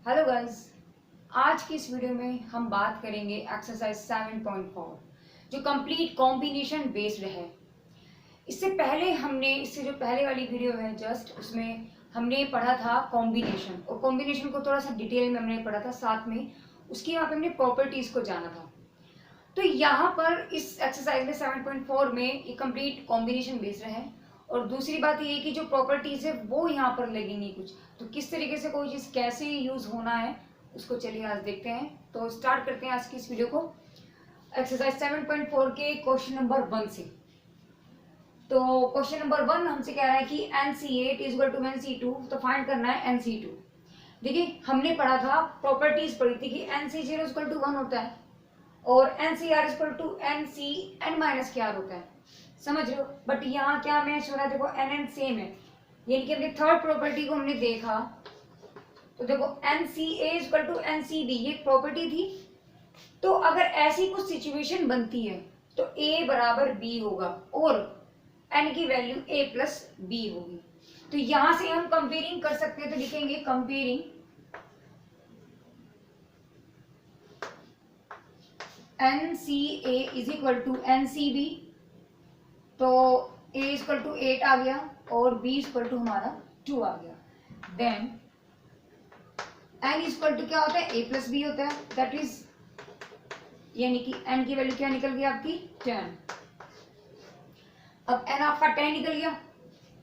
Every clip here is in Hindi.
हेलो गाइस, आज की इस वीडियो में हम बात करेंगे एक्सरसाइज 7.4 जो कंप्लीट कॉम्बिनेशन बेस्ड है। इससे जो पहले वाली वीडियो है जस्ट उसमें हमने पढ़ा था कॉम्बिनेशन, और कॉम्बिनेशन को थोड़ा सा डिटेल में हमने पढ़ा था, साथ में उसकी यहाँ पे हमने प्रॉपर्टीज को जाना था। तो यहाँ पर इस एक्सरसाइज में 7.4 में ये कंप्लीट कॉम्बिनेशन बेस्ड है, और दूसरी बात ये है कि जो प्रॉपर्टीज है वो यहाँ पर लगेंगी कुछ। तो किस तरीके से कोई चीज कैसे यूज होना है उसको चलिए आज देखते हैं। तो स्टार्ट करते हैं आज की इस वीडियो को एक्सरसाइज 7.4 के क्वेश्चन नंबर 1 से। तो क्वेश्चन नंबर 1 हमसे कह रहा है कि NC8 is equal to NC2, तो फाइंड करना है NC2। देखिए हमने पढ़ा था, प्रॉपर्टीज पढ़ी थी कि NC0 इक्वल टू 1 होता है और NCR इक्वल टू NCn-r होता है, समझ रहे हो। बट यहाँ क्या मैच हो रहा है, देखो NN सेम है, यानी कि हमने थर्ड प्रॉपर्टी को हमने देखा। तो देखो NCA इक्वल टू NCB ये प्रॉपर्टी थी। तो अगर ऐसी कुछ सिचुएशन बनती है तो A बराबर B होगा और N की वैल्यू A प्लस B होगी। तो यहां से हम कंपेयरिंग कर सकते हैं, तो लिखेंगे comparing NCA is equal to NCB। तो A इक्वल टू 8 आ गया और B इक्वल टू हमारा 2 आ गया। देन N इक्वल टू क्या होता है, A प्लस B होता है, दैट इज यानी कि N की वैल्यू क्या निकल गई आपकी 10। अब N आपका 10 निकल गया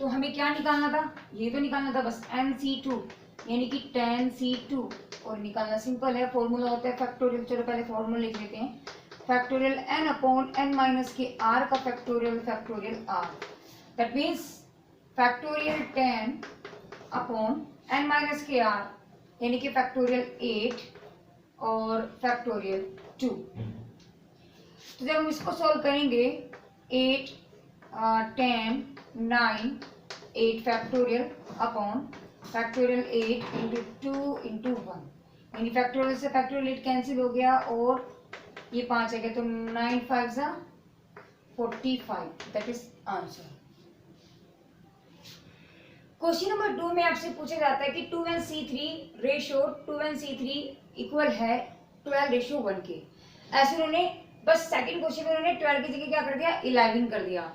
तो हमें क्या निकालना था, ये तो निकालना था बस NC2 यानी कि 10C2, और निकालना सिंपल है, फॉर्मूला होता है फैक्टोरियल। चलो पहले फॉर्मूला लिख लेते हैं, factorial n upon n minus के r का factorial factorial r, that means factorial 10 upon n minus के r यानी कि फैक्टोरियल 8 और फैक्टोरियल 2। तो जब हम इसको सॉल्व करेंगे 8 10 9 8 factorial upon factorial 8 into 2 into 1, यानी फैक्टोरियल से फैक्टोरियल 8 कैंसिल हो गया और ये 5 है, तो 9 5 जा 45, that is answer. Question number 2 में आपसे पूछा जाता है कि 2:3 रेशियो 2:3 इक्वल है 12:1 के। ऐसे उन्होंने बस सेकंड क्वेश्चन में उन्होंने 12 की जगह क्या कर दिया, 11 कर दिया।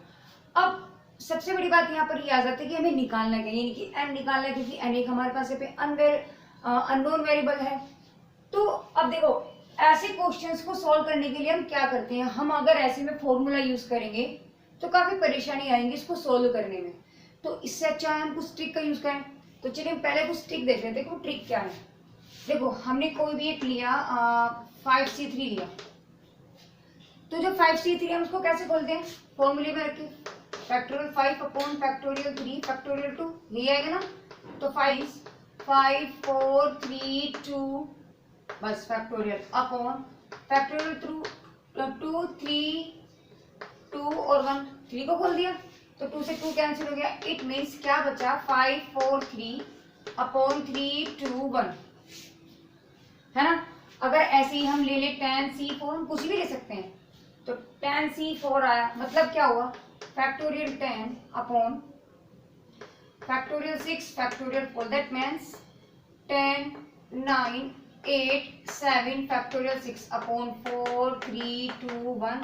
अब सबसे बड़ी बात यहाँ पर ये आ जाती है कि हमें निकालना है, यानी कि n निकालना है, क्योंकि n एक हमारे पास अननोन वेरिएबल है। तो अब देखो ऐसे क्वेश्चंस को सॉल्व करने के लिए हम क्या करते हैं, हम अगर ऐसे में फॉर्मूला यूज करेंगे तो काफी परेशानी आएंगी इसको सॉल्व करने में। तो इससे अच्छा है हम कुछ ट्रिक का यूज करें। तो चलिए पहले कुछ ट्रिक देख लेते हैं। देखो ट्रिक क्या है, देखो हमने कोई भी एक लिया 5C3 लिया, तो जो 5C3 हम उसको कैसे खोलते हैं, फॉर्मूले में रख के फैक्टोरियल 5 अपॉन फैक्टोरियल 3 फैक्टोरियल 2 ये आएगा ना। तो 5 5 4 3 2 बस फैक्टोरियल अपॉन फैक्टोरियल 2 3 2 और 1 3 को खोल दिया, तो 2 से 2 कैंसिल हो गया। इट मीन्स क्या बचा 5 4 3 अपॉन 3 2 1, है ना। अगर ऐसे ही हम ले ले 10C4, हम कुछ भी ले सकते हैं, तो 10C4 आया, मतलब क्या हुआ factorial 10 upon factorial 6 factorial 4, that means 10 9 8 7 factorial 6 upon 4 3 2 1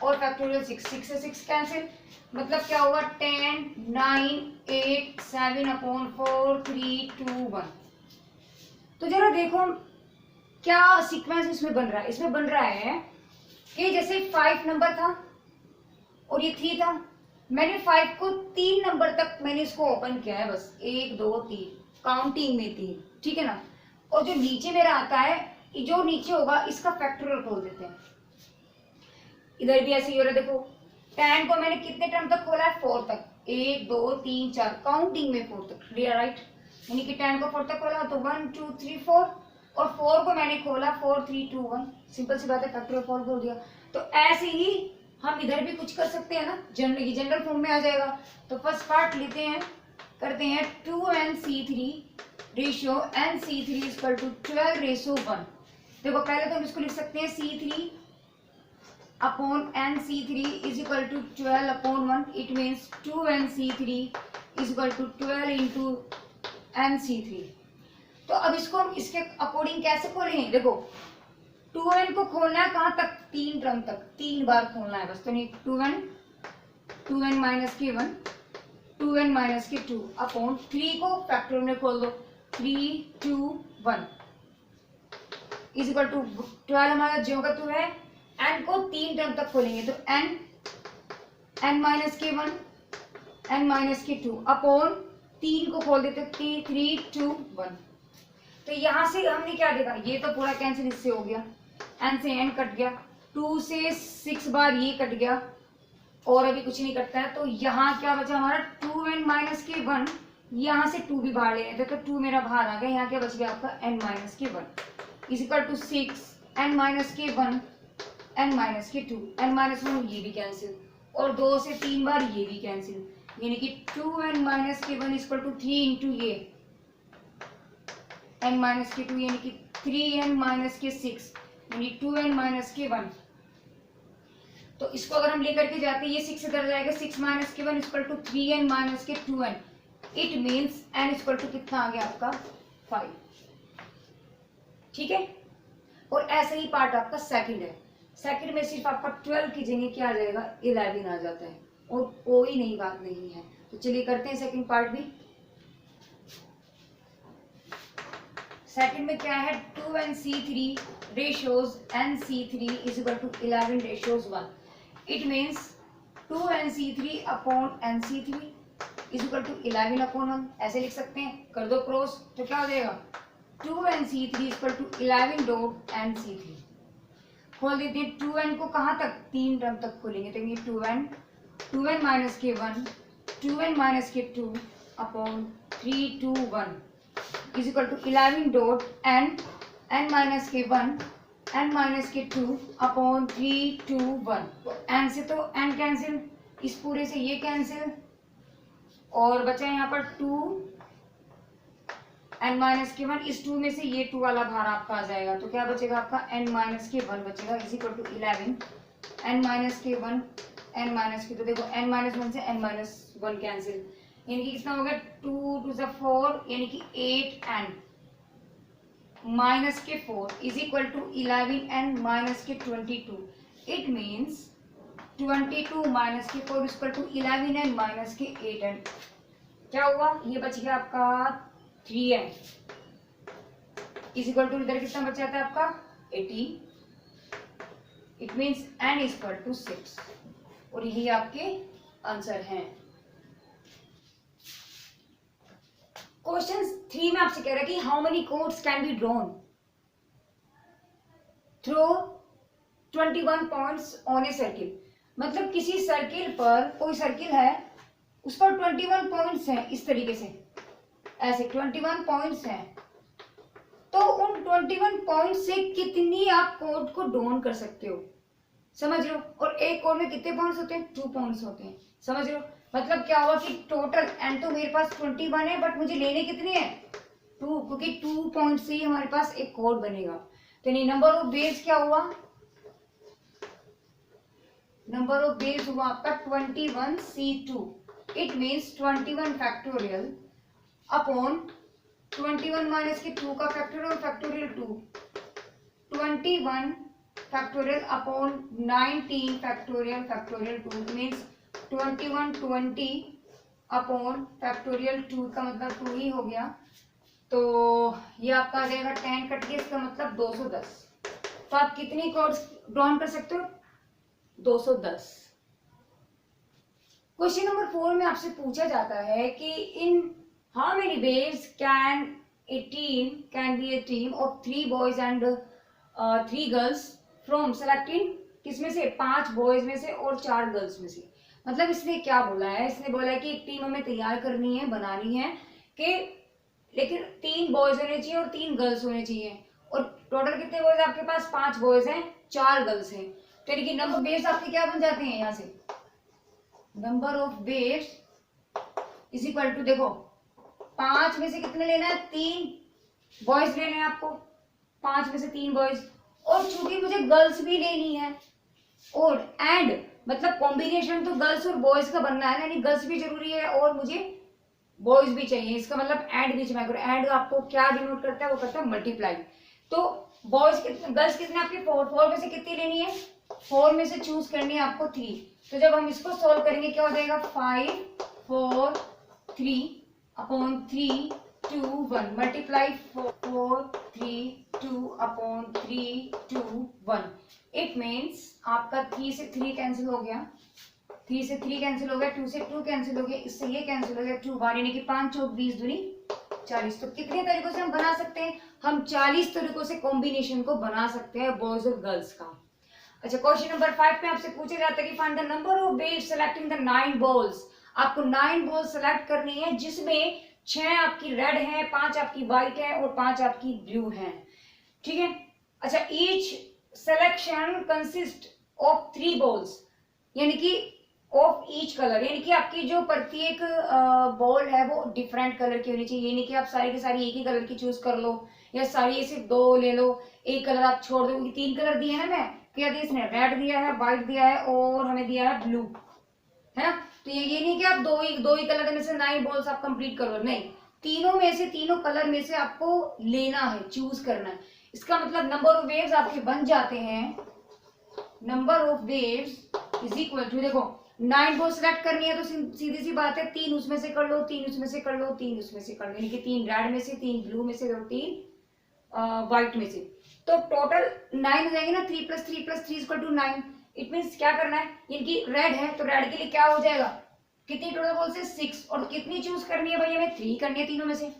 और फैक्टोरियल 6 6 से 6 कैंसिल, मतलब क्या होगा 10 9 8 7 अपॉन 4 3 2 1। तो जरा देखो क्या सीक्वेंस इसमें बन रहा है। इसमें बन रहा है कि जैसे 5 नंबर था और ये 3 था, मैंने 5 को 3 नंबर तक मैंने इसको ओपन किया है, बस 1 2 3 काउंटिंग में 3, ठीक है ना। और जो नीचे मेरा आता है, जो नीचे होगा इसका फैक्टोरियल खोल देते हैं। इधर भी ऐसे ही हो रहा है, देखो 10 को मैंने कितने टर्म तक खोला है, 4 तक, 1 2 3 4 काउंटिंग में 4 तक, राइट। यानी कि 10 को 4 तक खोला तो 1 2 3 4, और 4 को मैंने खोला 4 3 2 1, सिंपल सी बात है, फैक्टोरियल 4 खोल दिया। तो ऐसे ही हम इधर भी कुछ कर सकते हैं ना, जनरल फॉर्म में आ जाएगा। तो फर्स्ट पार्ट लेते हैं, करते हैं 2NC3 ratio NC3 equal to 12:1। देखो पहले तो हम इसको लिख सकते हैं C3 upon NC3 is equal to 12 upon 1, it means 2NC3 is equal to 12 into NC3। तो अब इसको हम इसके अकॉर्डिंग कैसे खोलेंगे, देखो 2n को खोलना है कहाँ तक, 3 टर्म तक, 3 बार खोलना है बस, तो नहीं 2n माइनस के 1, 2n माइनस के 2 अपॉन 3 को फैक्टर में खोल दो, 3 2 1 इज इक्वल टू 12 हमारा जो का 2 है, n को 3 टर्म तक खोलेंगे तो n माइनस के 1 n माइनस के 2 अपॉन 3 को खोल देते 3 2 1। तो यहाँ से हमने क्या देखा, ये तो पूरा कैंसिल इससे हो गया, n से n कट गया, 2 से 6 बार ये कट गया और अभी कुछ नहीं कटता है, तो यहाँ क्या बचा हमारा 2n माइनस के 1, यहाँ से 2 भी बाहर ले रहे थे तो 2 मेरा बाहर आ गया, यहाँ क्या बच गया आपका n माइनस के 1 is equal to 6 n minus के 1 n माइनस के 2, n माइनस 1 ये भी कैंसिल और 2 से 3 बार ये भी कैंसिल, यानी कि 2n माइनस के 1 इक्वल टू 3 इंटू ये n माइनस के 2 यानी कि 3n माइनस के 6 यानी 2n माइनस के 1। तो इसको अगर हम लेकर के जाते हैं ये 6 इधर जाएगा, 6 माइनस के 1 इक्वल टू 3n माइनस के 2n, it means n equal to कितना आ गया आपका 5, ठीक है। और ऐसे ही पार्ट आपका सेकंड है, सेकंड में सिर्फ आपका 12 की जगह क्या आ जाएगा 11 आ जाता है और कोई नई बात नहीं है। तो चलिए करते हैं सेकंड पार्ट भी। सेकंड में क्या है 2nc3 ratios nc3 is equal to 11 ratios 1, it means 2nc3 upon nc3 is equal to 11 upon 1, ऐसे लिख सकते हैं, कर दो क्रॉस तो क्या हो जाएगा 2nc3 is equal to 11 dot nc3, खोल देते हैं 2n को कहाँ तक 3 टर्म तक खोलेंगे तो ये 2n माइनस के 1 2n माइनस के 2 upon 3 2 1 is equal to 11 dot n minus के 1 n माइनस के 2 अपॉन 3 2 1, तो n से तो n कैंसिल, इस पूरे से ये कैंसिल और बचा यहाँ पर 2 n माइनस के 1, इस 2 में से ये 2 वाला भार आपका आ जाएगा तो क्या बचेगा आपका n माइनस के 1 बचेगा is equal to 11 n minus के 1 n माइनस के, तो देखो n माइनस 1 से n माइनस 1 कैंसिल, यानी कि कितना हो गया 2 2 से 4 यानी कि 8n माइनस के 4 is equal to 11n minus के 22, इट मीन्स 22 माइनस के 4 इक्वल टू 11n माइनस के 8n, क्या हुआ ये बच गया आपका 3n इज इक्वल टू इधर कितना बच जाता है आपका 18, it means n is equal to 6 और यही आपके आंसर हैं। क्वेश्चन 3 में आपसे कह रहा है कि how many codes can be drawn through 21 points on a circle, मतलब किसी सर्किल पर, कोई सर्किल है उस पर 21 पॉइंट्स हैं, इस तरीके से ऐसे 21 पॉइंट्स हैं, तो उन 21 पॉइंट्स से कितनी आप कोड को ड्रॉन कर सकते हो, समझ रहे हो। और एक कोड में कितने पॉइंट्स होते हैं 2 पॉइंट्स होते हैं, समझ रहे हो। मतलब क्या हुआ कि टोटल एन तो मेरे पास 21 है बट मुझे लेने कितने हैं 2, क्योंकि 2 पॉइंट से ही हमारे पास एक कोड बनेगा। तो नहीं नंबर ऑफ बेस क्या हुआ, नंबर ऑफ बेस हुआ आपका 21c2, it means 21 factorial upon 21 minus के 2 का factorial factorial 2, 21 factorial upon 19 factorial factorial 2 means 21 20 upon factorial 2 का मतलब 2 ही हो गया, तो ये आपका आ जाएगा 10 कट के इसका मतलब 210। तो आप कितनी कोड्स ड्रॉन कर सकते हो 210। क्वेश्चन नंबर 4 में आपसे पूछा जाता है कि in how many ways can a team can be A team of 3 boys and 3 girls from selecting, किसमें से 5 बॉयज में से और 4 गर्ल्स में से। मतलब इसने क्या बोला है, इसने बोला है कि एक टीम हमें तैयार करनी है, बनानी है कि लेकिन 3 बॉयज होने चाहिए और 3 गर्ल्स होने चाहिए, और टोटल कितने बॉयज आपके पास 5 बॉयज हैं 4 गर्ल्स हैं, तो यानी कि नंबर बेस आपके क्या बन जाते हैं यहाँ से, number of base is equal to, देखो 5 में से कितने लेना है 3 बॉयज लेने हैं आपको, 5 में से 3 बॉयज, और चूंकि मुझे गर्ल्स भी लेनी है और एंड मतलब कॉम्बिनेशन तो गर्ल्स और बॉयज का बनना है, यानी गर्ल्स भी जरूरी है और मुझे बॉयज भी चाहिए, इसका मतलब एंड बीच में करो। एंड आपको क्या डिनोट करता है, वो करता है मल्टीप्लाई। तो बॉयज गर्ल्स कितने आपकी 4 में से कितनी लेनी है, 4 में से चूज करनी है आपको 3। तो जब हम इसको सोल्व करेंगे क्या हो जाएगा, 5 4 3 upon 3 2 1 multiply 4 3 2 upon 3 2 1। It means आपका 3 से 3 कैंसिल हो गया, 3 से 3 कैंसिल हो गया, 2 से 2 कैंसिल हो गया, इससे ये कैंसिल हो गया, 2 बार यानी कि 5 चौक 20 दूनी 40। तो कितने तरीकों से हम बना सकते हैं, हम 40 तरीकों से कॉम्बिनेशन को बना सकते हैं बॉयज और गर्ल्स का। अच्छा, क्वेश्चन नंबर 5 में आपसे पूछा जाता है कि find the number of waves selecting the 9 balls. आपको 9 बॉल सेलेक्ट करनी है जिसमें 6 आपकी रेड है, 5 आपकी व्हाइट है और 5 आपकी ब्लू है। ठीक है। अच्छा, each selection consist of 3 balls, यानी कि ऑफ ईच कलर, यानी कि आपकी जो प्रत्येक बॉल है वो डिफरेंट कलर की होनी चाहिए। यानी कि आप सारी की सारी एक ही कलर की चूज कर लो, या सारी सिर्फ 2 ले लो, एक कलर आप छोड़ दो। 3 कलर दिए हैं ना, मैं क्या दिया इसने, रेड दिया है, व्हाइट दिया है और हमें दिया है ब्लू, है ना। तो ये नहीं कि आप दो ही कलर में से 9 बॉल्स आप कंप्लीट करो, नहीं, तीनों में से, तीनों कलर में से आपको लेना है, चूज करना है। इसका मतलब नंबर ऑफ वेव्स आपके बन जाते हैं, number of waves is equal to, देखो 9 बॉल सेलेक्ट करनी है तो सीधी सी बात है 3 उसमें से कर लो, 3 उसमें से कर लो, 3 उसमें से कर लो, यानी कि 3 रेड में से, 3 ब्लू में से और 3 व्हाइट में से। तो टोटल 9 हो जाएंगे ना, 3 + 3 + 3 = 9। इट मीन्स क्या करना है, इनकी रेड है तो रेड के लिए क्या हो जाएगा, कितनी टोटल बॉल से 6, और कितनी चूज करनी है भाई, हमें 3 करनी है तीनों में से।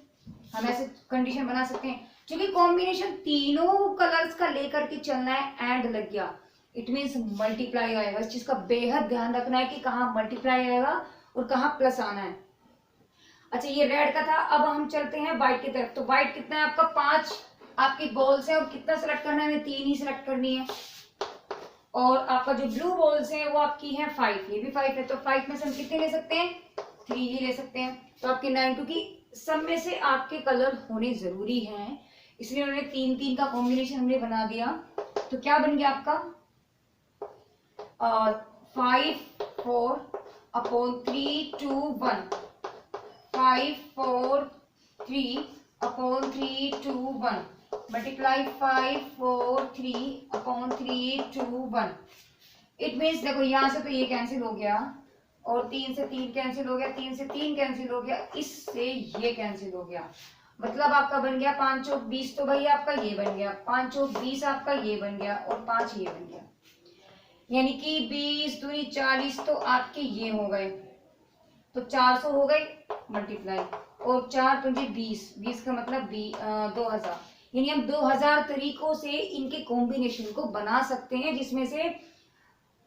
हम ऐसे कंडीशन बना सकते हैं क्योंकि कॉम्बिनेशन तीनों कलर्स का लेकर के चलना है, एंड लग गया, इट मीन्स मल्टीप्लाई आएगा। इस चीज का बेहद ध्यान रखना है कि कहाँ मल्टीप्लाई आएगा और कहाँ प्लस आना है। अच्छा, ये रेड का था, अब हम चलते हैं व्हाइट की तरफ। तो व्हाइट कितना है आपका, 5 आपकी बॉल्स है और कितना सेलेक्ट करना है, हमें 3 ही सेलेक्ट करनी है। और आपका जो ब्लू बॉल्स है वो आपकी है 5, ये भी 5 है, तो 5 में से हम कितने ले सकते हैं, 3 ही ले सकते हैं। तो आपके 9, क्योंकि सब में से आपके कलर होने जरूरी हैं, इसलिए उन्होंने 3 का कॉम्बिनेशन हमने बना दिया। तो क्या बन गया आपका 5 4 upon 3 2 1, 5 4 3 upon 3 2 1 multiply 5 4 3 upon 3 2 1। It means देखो यहाँ से तो ये कैंसिल हो गया, और 3 से 3 कैंसिल हो गया, 3 से 3 कैंसिल हो गया, इससे ये कैंसिल हो गया। मतलब आपका बन गया 5 चौक 20, तो भाई आपका ये बन गया 5 चौक 20, आपका ये बन गया और 5 ये बन गया, यानी कि 20 दूनी 40, तो आपके ये हो गए, तो 400 हो गए मल्टीप्लाई, और 4 पंजे 20, 20 का मतलब 2000। यानी हम 2000 तरीकों से इनके कॉम्बिनेशन को बना सकते हैं, जिसमें से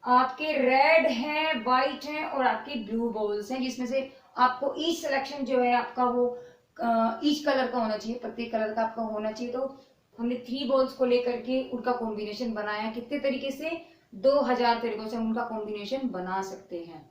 आपके रेड है, व्हाइट है और आपके ब्लू बॉल्स हैं, जिसमें से आपको ईच सिलेक्शन जो है आपका वो ईच कलर का होना चाहिए, प्रत्येक कलर का आपका होना चाहिए। तो हमने 3 बॉल्स को लेकर के उनका कॉम्बिनेशन बनाया, कितने तरीके से, 2000 तरीकों से हम उनका कॉम्बिनेशन बना सकते हैं।